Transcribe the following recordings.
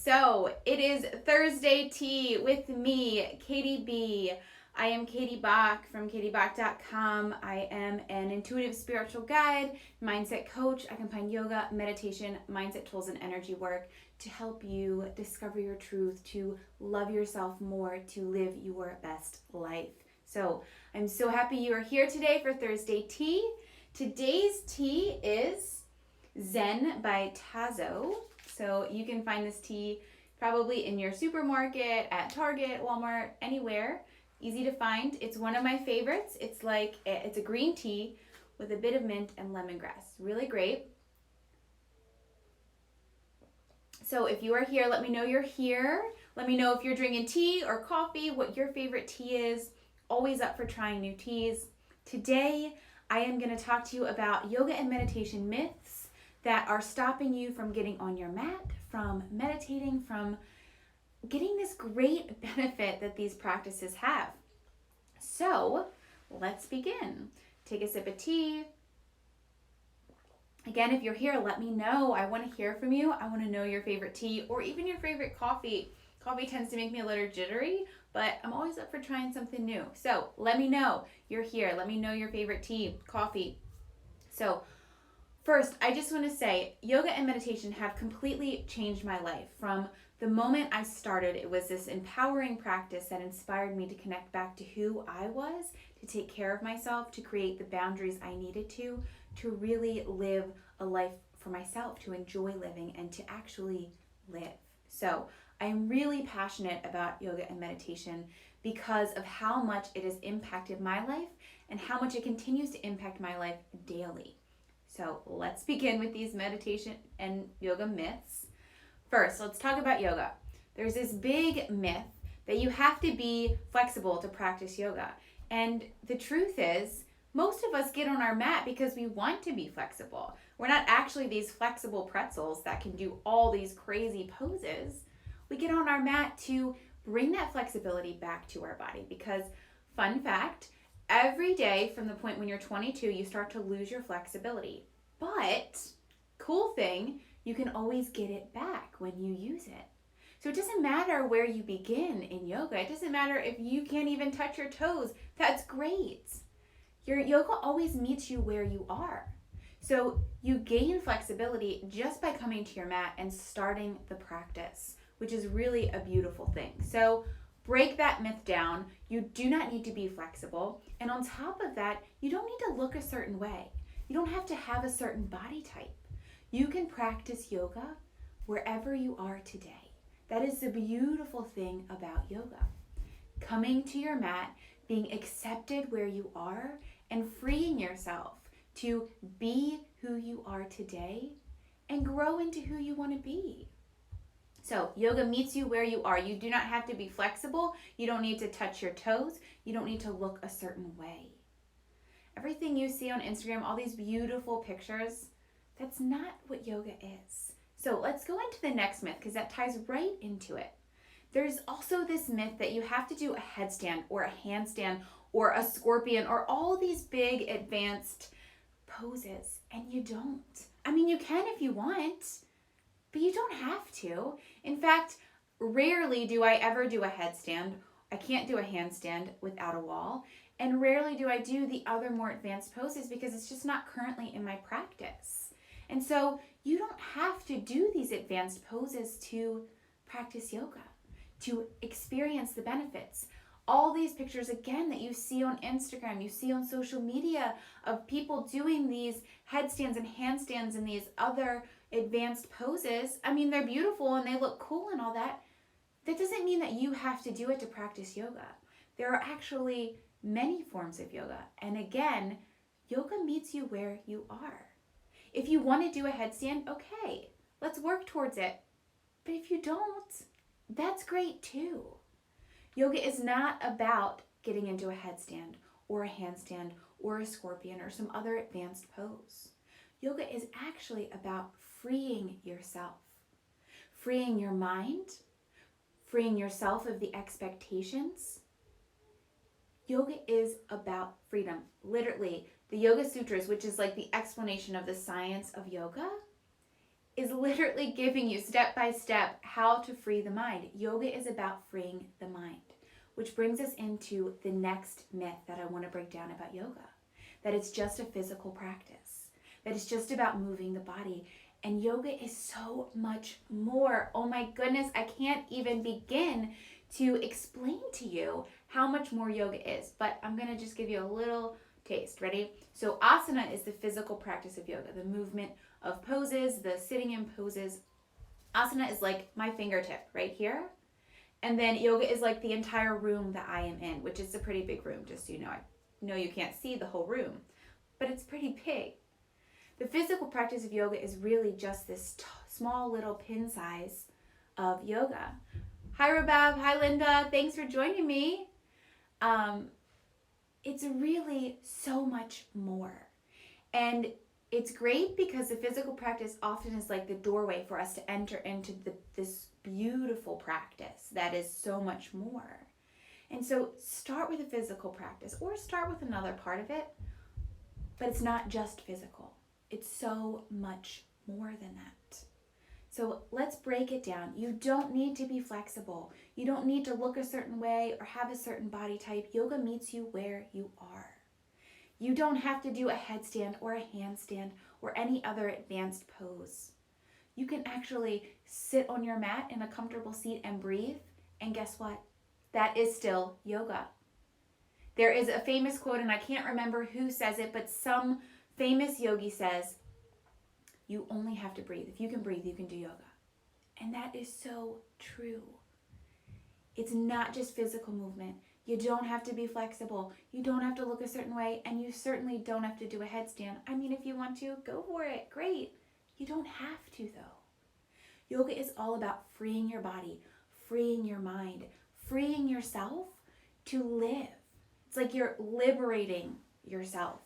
So it is Thursday tea with me, Katie B. I am Katie Bach from katiebach.com. I am an intuitive spiritual guide, mindset coach. I combine yoga, meditation, mindset tools, and energy work to help you discover your truth, to love yourself more, to live your best life. So I'm so happy you are here today for Thursday tea. Today's tea is Zen by Tazo. So you can find this tea probably in your supermarket, at Target, Walmart, anywhere. Easy to find. It's one of my favorites. It's a green tea with a bit of mint and lemongrass. Really great. So if you are here, let me know you're here. Let me know if you're drinking tea or coffee, what your favorite tea is. Always up for trying new teas. Today, I am going to talk to you about yoga and meditation myths that are stopping you from getting on your mat, from meditating, from getting this great benefit that these practices have. So let's begin. Take a sip of tea. Again, if you're here, let me know. I want to hear from you. I want to know your favorite tea or even your favorite coffee. Coffee tends to make me a little jittery, but I'm always up for trying something new. So let me know you're here. Let me know your favorite tea, coffee. So first, I just want to say yoga and meditation have completely changed my life. From the moment I started, it was this empowering practice that inspired me to connect back to who I was, to take care of myself, to create the boundaries I needed to really live a life for myself, to enjoy living and to actually live. So I'm really passionate about yoga and meditation because of how much it has impacted my life and how much it continues to impact my life daily. So let's begin with these meditation and yoga myths. First, let's talk about yoga. There's this big myth that you have to be flexible to practice yoga. And the truth is, most of us get on our mat because we want to be flexible. We're not actually these flexible pretzels that can do all these crazy poses. We get on our mat to bring that flexibility back to our body because, fun fact, every day from the point when you're 22, you start to lose your flexibility. But, cool thing, you can always get it back when you use it. So it doesn't matter where you begin in yoga. It doesn't matter if you can't even touch your toes. That's great. Your yoga always meets you where you are. So you gain flexibility just by coming to your mat and starting the practice, which is really a beautiful thing. So break that myth down. You do not need to be flexible. And on top of that, you don't need to look a certain way. You don't have to have a certain body type. You can practice yoga wherever you are today. That is the beautiful thing about yoga. Coming to your mat, being accepted where you are, and freeing yourself to be who you are today and grow into who you want to be. So yoga meets you where you are. You do not have to be flexible. You don't need to touch your toes. You don't need to look a certain way. Everything you see on Instagram, all these beautiful pictures, that's not what yoga is. So let's go into the next myth because that ties right into it. There's also this myth that you have to do a headstand or a handstand or a scorpion or all these big advanced poses, and you don't. I mean, you can if you want, but you don't have to. In fact, rarely do I ever do a headstand. I can't do a handstand without a wall, and rarely do I do the other more advanced poses because it's just not currently in my practice. And so you don't have to do these advanced poses to practice yoga, to experience the benefits. All these pictures, again, that you see on Instagram, you see on social media of people doing these headstands and handstands and these other advanced poses. I mean, they're beautiful and they look cool and all that. That doesn't mean that you have to do it to practice yoga. There are actually many forms of yoga. And again, yoga meets you where you are. If you want to do a headstand, okay, let's work towards it. But if you don't, that's great too. Yoga is not about getting into a headstand or a handstand or a scorpion or some other advanced pose. Yoga is actually about freeing yourself, freeing your mind, freeing yourself of the expectations. Yoga is about freedom. Literally, the Yoga Sutras, which is like the explanation of the science of yoga, is literally giving you step by step how to free the mind. Yoga is about freeing the mind, which brings us into the next myth that I want to break down about yoga, that it's just a physical practice, that it's just about moving the body. And yoga is so much more. Oh my goodness, I can't even begin to explain to you how much more yoga is, but I'm going to just give you a little taste. Ready? So asana is the physical practice of yoga, the movement of poses, the sitting in poses. Asana is like my fingertip right here. And then yoga is like the entire room that I am in, which is a pretty big room, just so you know. I know you can't see the whole room, but it's pretty big. The physical practice of yoga is really just this small little pin size of yoga. Hi, Rabab. Hi, Linda. Thanks for joining me. It's really so much more. And it's great because the physical practice often is like the doorway for us to enter into this beautiful practice that is so much more. And so start with a physical practice or start with another part of it, but it's not just physical. It's so much more than that. So let's break it down. You don't need to be flexible. You don't need to look a certain way or have a certain body type. Yoga meets you where you are. You don't have to do a headstand or a handstand or any other advanced pose. You can actually sit on your mat in a comfortable seat and breathe. And guess what? That is still yoga. There is a famous quote, and I can't remember who says it, but some famous yogi says, you only have to breathe. If you can breathe, you can do yoga. And that is so true. It's not just physical movement. You don't have to be flexible. You don't have to look a certain way, and you certainly don't have to do a headstand. I mean, if you want to, go for it. Great. You don't have to, though. Yoga is all about freeing your body, freeing your mind, freeing yourself to live. It's like you're liberating yourself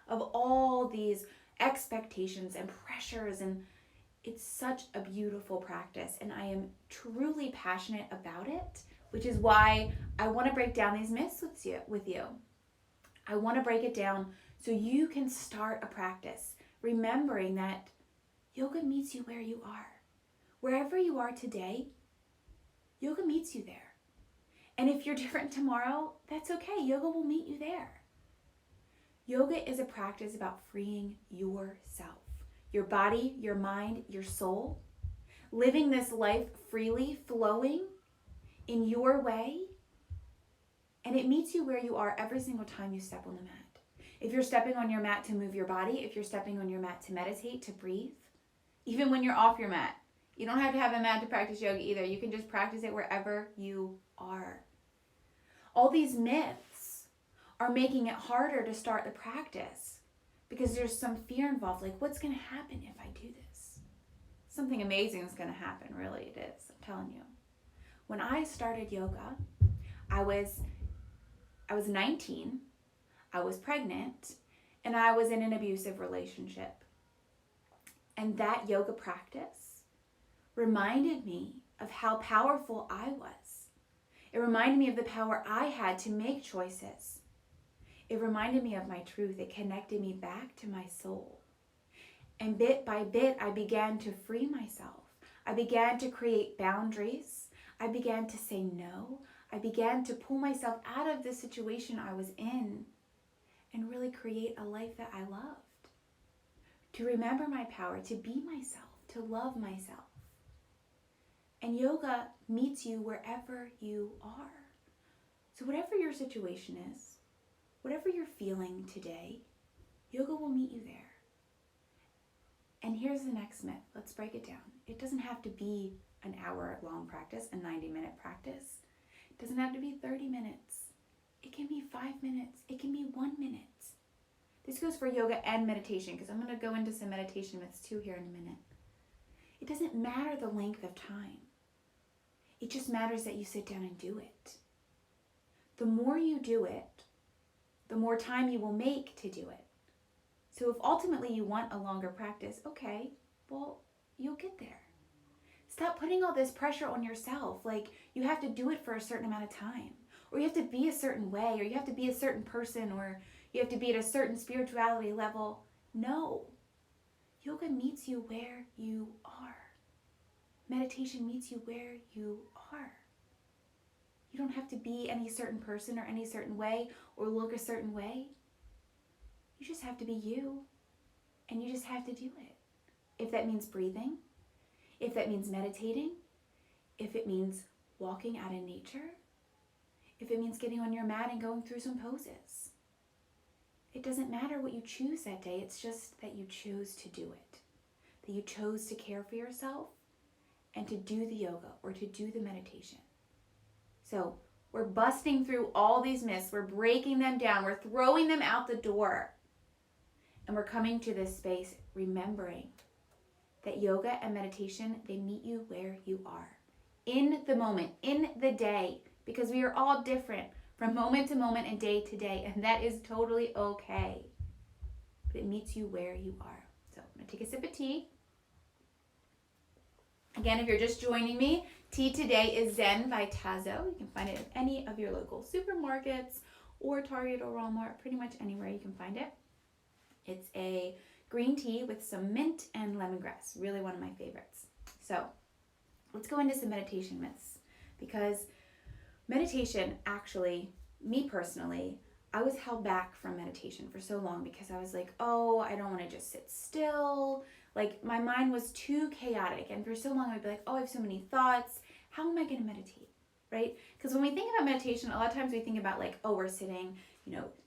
of all these expectations and pressures, and it's such a beautiful practice, and I am truly passionate about it, which is why I want to break down these myths with you. I want to break it down so you can start a practice, remembering that yoga meets you where you are. Wherever you are today, yoga meets you there. And if you're different tomorrow, that's okay. Yoga will meet you there. Yoga is a practice about freeing yourself, your body, your mind, your soul, living this life freely, flowing in your way, and it meets you where you are every single time you step on the mat. If you're stepping on your mat to move your body, if you're stepping on your mat to meditate, to breathe, even when you're off your mat, you don't have to have a mat to practice yoga either. You can just practice it wherever you are. All these myths are making it harder to start the practice because there's some fear involved, like what's going to happen if I do this? Something amazing is going to happen, really it is, I'm telling you. When I started yoga, I was 19, I was pregnant, and I was in an abusive relationship. And that yoga practice reminded me of how powerful I was. It reminded me of the power I had to make choices. It reminded me of my truth. It connected me back to my soul. And bit by bit, I began to free myself. I began to create boundaries. I began to say no. I began to pull myself out of the situation I was in and really create a life that I loved. To remember my power, to be myself, to love myself. And yoga meets you wherever you are. So whatever your situation is, whatever you're feeling today, yoga will meet you there. And here's the next myth. Let's break it down. It doesn't have to be an hour-long practice, a 90-minute practice. It doesn't have to be 30 minutes. It can be 5 minutes. It can be 1 minute. This goes for yoga and meditation, because I'm going to go into some meditation myths too here in a minute. It doesn't matter the length of time. It just matters that you sit down and do it. The more you do it, the more time you will make to do it. So if ultimately you want a longer practice, okay, well, you'll get there. Stop putting all this pressure on yourself, like you have to do it for a certain amount of time, or you have to be a certain way, or you have to be a certain person, or you have to be at a certain spirituality level. No. Yoga meets you where you are. Meditation meets you where you are. You don't have to be any certain person or any certain way or look a certain way. You just have to be you, and you just have to do it. If that means breathing, if that means meditating, if it means walking out in nature, if it means getting on your mat and going through some poses. It doesn't matter what you choose that day, it's just that you chose to do it. That you chose to care for yourself and to do the yoga or to do the meditation. So we're busting through all these myths, we're breaking them down, we're throwing them out the door. And we're coming to this space remembering that yoga and meditation, they meet you where you are. In the moment, in the day, because we are all different from moment to moment and day to day, and that is totally okay. But it meets you where you are. So I'm gonna take a sip of tea. Again, if you're just joining me, tea today is Zen by Tazo. You can find it in any of your local supermarkets or Target or Walmart, pretty much anywhere you can find it. It's a green tea with some mint and lemongrass, really one of my favorites. So let's go into some meditation myths, because meditation, actually, me personally, I was held back from meditation for so long because I was like, oh, I don't want to just sit still. Like, my mind was too chaotic, and for so long I'd be like, oh, I have so many thoughts. How am I going to meditate, right? Because when we think about meditation, a lot of times we think about like, oh, we're sitting,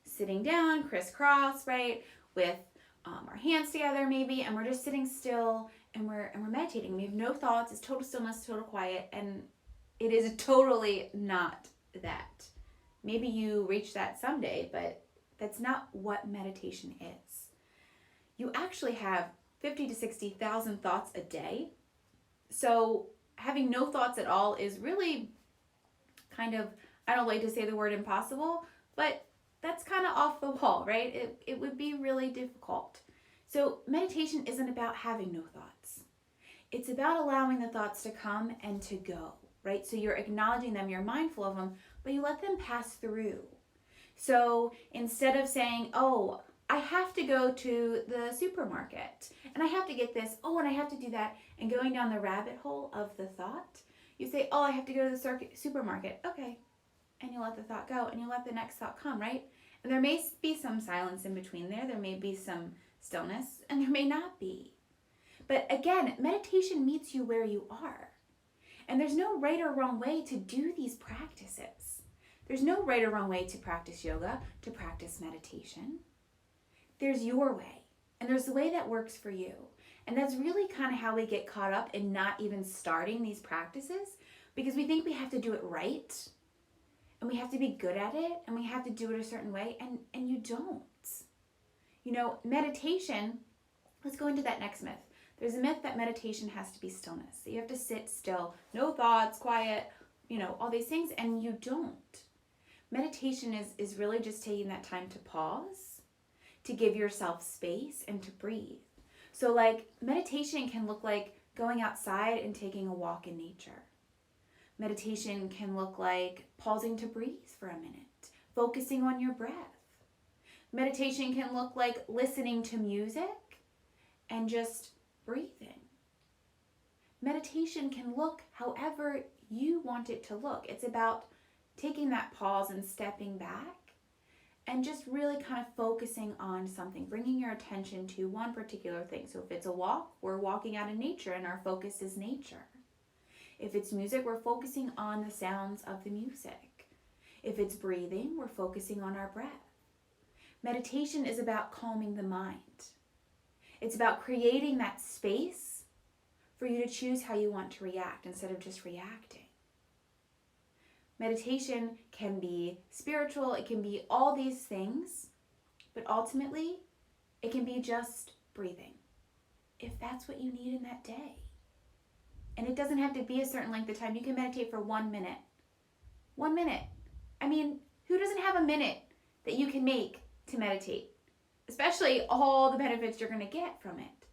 sitting down, crisscross, right, with our hands together maybe, and we're just sitting still, and we're meditating. We have no thoughts. It's total stillness, total quiet, and it is totally not that. Maybe you reach that someday, but that's not what meditation is. You actually have 50 to 60,000 thoughts a day. So having no thoughts at all is really kind of, I don't like to say the word impossible, but that's kind of off the wall, right? It would be really difficult. So meditation isn't about having no thoughts. It's about allowing the thoughts to come and to go, right? So you're acknowledging them, you're mindful of them, but you let them pass through. So instead of saying, oh, I have to go to the supermarket and I have to get this, oh, and I have to do that, and going down the rabbit hole of the thought, you say, oh, I have to go to the supermarket. Okay. And you let the thought go, and you let the next thought come, right? And there may be some silence in between there. There may be some stillness, and there may not be. But again, meditation meets you where you are. And there's no right or wrong way to do these practices. There's no right or wrong way to practice yoga, to practice meditation. There's your way, and there's the way that works for you. And that's really kind of how we get caught up in not even starting these practices, because we think we have to do it right, and we have to be good at it, and we have to do it a certain way, and you don't. Meditation, let's go into that next myth. There's a myth that meditation has to be stillness. That you have to sit still, no thoughts, quiet, all these things, and you don't. Meditation is really just taking that time to pause, to give yourself space, and to breathe. So like, meditation can look like going outside and taking a walk in nature. Meditation can look like pausing to breathe for a minute, focusing on your breath. Meditation can look like listening to music and just breathing. Meditation can look however you want it to look. It's about taking that pause and stepping back and just really kind of focusing on something, bringing your attention to one particular thing. So if it's a walk, we're walking out in nature and our focus is nature. If it's music, we're focusing on the sounds of the music. If it's breathing, we're focusing on our breath. Meditation is about calming the mind. It's about creating that space for you to choose how you want to react instead of just reacting. Meditation can be spiritual, it can be all these things, but ultimately, it can be just breathing, if that's what you need in that day. And it doesn't have to be a certain length of time. You can meditate for 1 minute. 1 minute. I mean, who doesn't have a minute that you can make to meditate? Especially all the benefits you're going to get from it,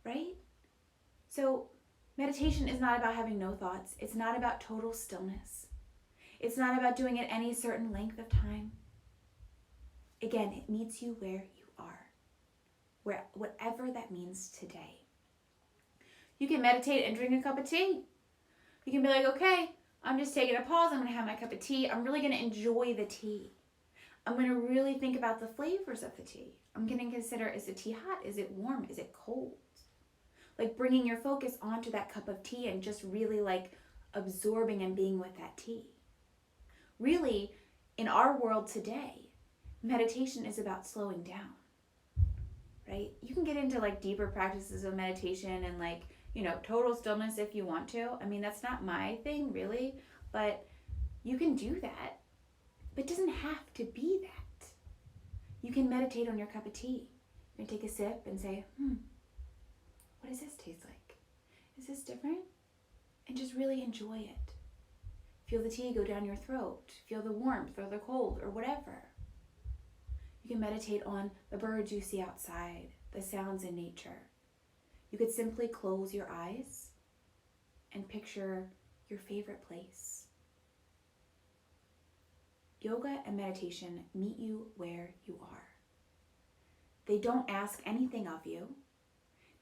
right? So meditation is not about having no thoughts. It's not about total stillness. It's not about doing it any certain length of time. Again, it meets you where you are. whatever that means today. You can meditate and drink a cup of tea. You can be like, okay, I'm just taking a pause. I'm going to have my cup of tea. I'm really going to enjoy the tea. I'm going to really think about the flavors of the tea. I'm going to consider, is the tea hot? Is it warm? Is it cold? Like bringing your focus onto that cup of tea and just really like absorbing and being with that tea. Really, in our world today, meditation is about slowing down, right? You can get into like deeper practices of meditation and like, total stillness if you want to. I mean, that's not my thing really, but you can do that. But it doesn't have to be that. You can meditate on your cup of tea. You can take a sip and say, what does this taste like? Is this different? And just really enjoy it. Feel the tea go down your throat. Feel the warmth or the cold or whatever. You can meditate on the birds you see outside, the sounds in nature. You could simply close your eyes and picture your favorite place. Yoga and meditation meet you where you are. They don't ask anything of you.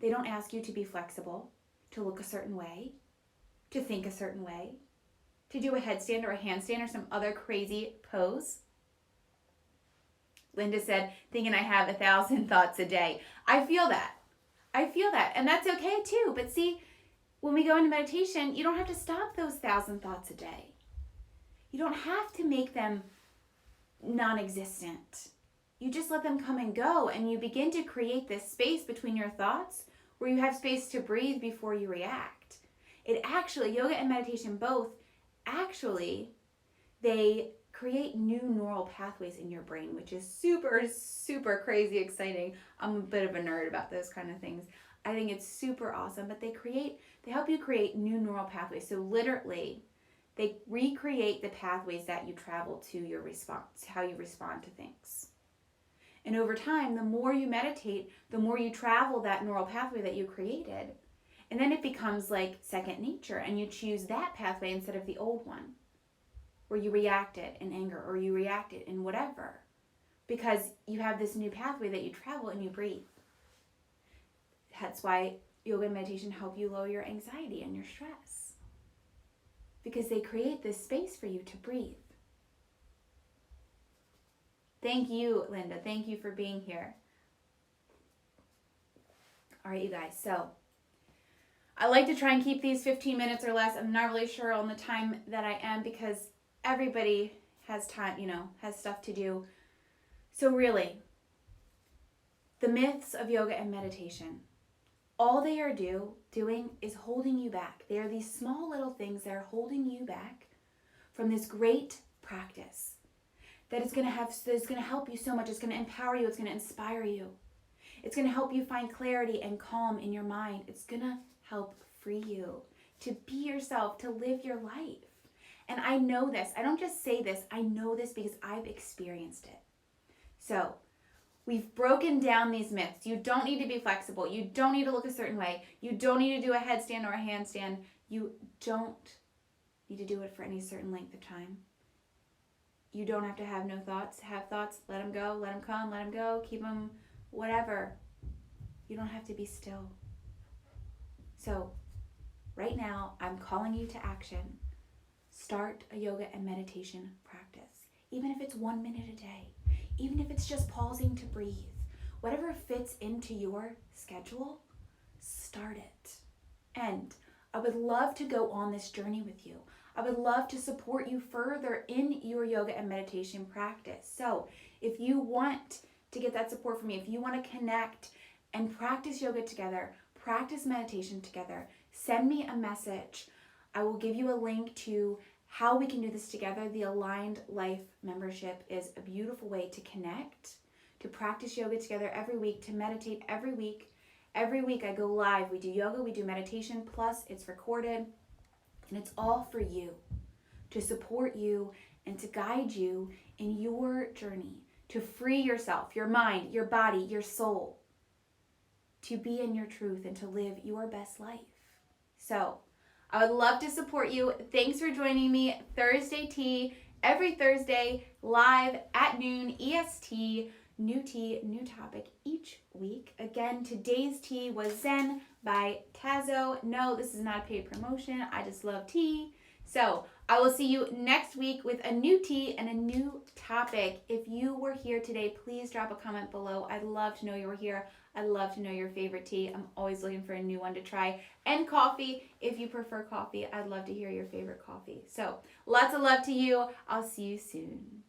They don't ask you to be flexible, to look a certain way, to think a certain way, to do a headstand or a handstand or some other crazy pose. Linda said, thinking I have 1,000 thoughts a day. I feel that. And that's okay too. But see, when we go into meditation, you don't have to stop those 1,000 thoughts a day. You don't have to make them non-existent. You just let them come and go, and you begin to create this space between your thoughts where you have space to breathe before you react. Yoga and meditation both, they create new neural pathways in your brain, which is super, super crazy exciting. I'm a bit of a nerd about those kind of things. I think it's super awesome, but they help you create new neural pathways. So literally, they recreate the pathways that you travel to your response, how you respond to things. And over time, the more you meditate, the more you travel that neural pathway that you created. And then it becomes like second nature, and you choose that pathway instead of the old one, where you reacted in anger or you reacted in whatever, because you have this new pathway that you travel and you breathe. That's why yoga and meditation help you lower your anxiety and your stress, because they create this space for you to breathe. Thank you, Linda. Thank you for being here. All right, you guys. So I like to try and keep these 15 minutes or less. I'm not really sure on the time that I am, because everybody has time, has stuff to do. So really, the myths of yoga and meditation, all they are doing is holding you back. They are these small little things that are holding you back from this great practice that is going to help you so much. It's going to empower you. It's going to inspire you. It's going to help you find clarity and calm in your mind. It's going to help free you to be yourself, to live your life. And I know this. I don't just say this. I know this because I've experienced it. So we've broken down these myths. You don't need to be flexible. You don't need to look a certain way. You don't need to do a headstand or a handstand. You don't need to do it for any certain length of time. You don't have to have no thoughts. Have thoughts. Let them go. Let them come. Let them go. Keep them whatever. You don't have to be still. So right now, I'm calling you to action. Start a yoga and meditation practice. Even if it's 1 minute a day. Even if it's just pausing to breathe. Whatever fits into your schedule, start it. And I would love to go on this journey with you. I would love to support you further in your yoga and meditation practice. So if you want to get that support from me, if you want to connect and practice yoga together, practice meditation together, send me a message. I will give you a link to how we can do this together. The Aligned Life membership is a beautiful way to connect, to practice yoga together every week, to meditate every week. Every week I go live. We do yoga, we do meditation, plus it's recorded. And it's all for you, to support you and to guide you in your journey, to free yourself, your mind, your body, your soul, to be in your truth and to live your best life. So I would love to support you. Thanks for joining me. Thursday Tea, every Thursday, live at noon EST. new tea, new topic each week. Again, today's tea was Zen by Tazo. No, this is not a paid promotion. I just love tea. So I will see you next week with a new tea and a new topic. If you were here today, please drop a comment below. I'd love to know you were here. I'd love to know your favorite tea. I'm always looking for a new one to try. And coffee, if you prefer coffee, I'd love to hear your favorite coffee. So lots of love to you. I'll see you soon.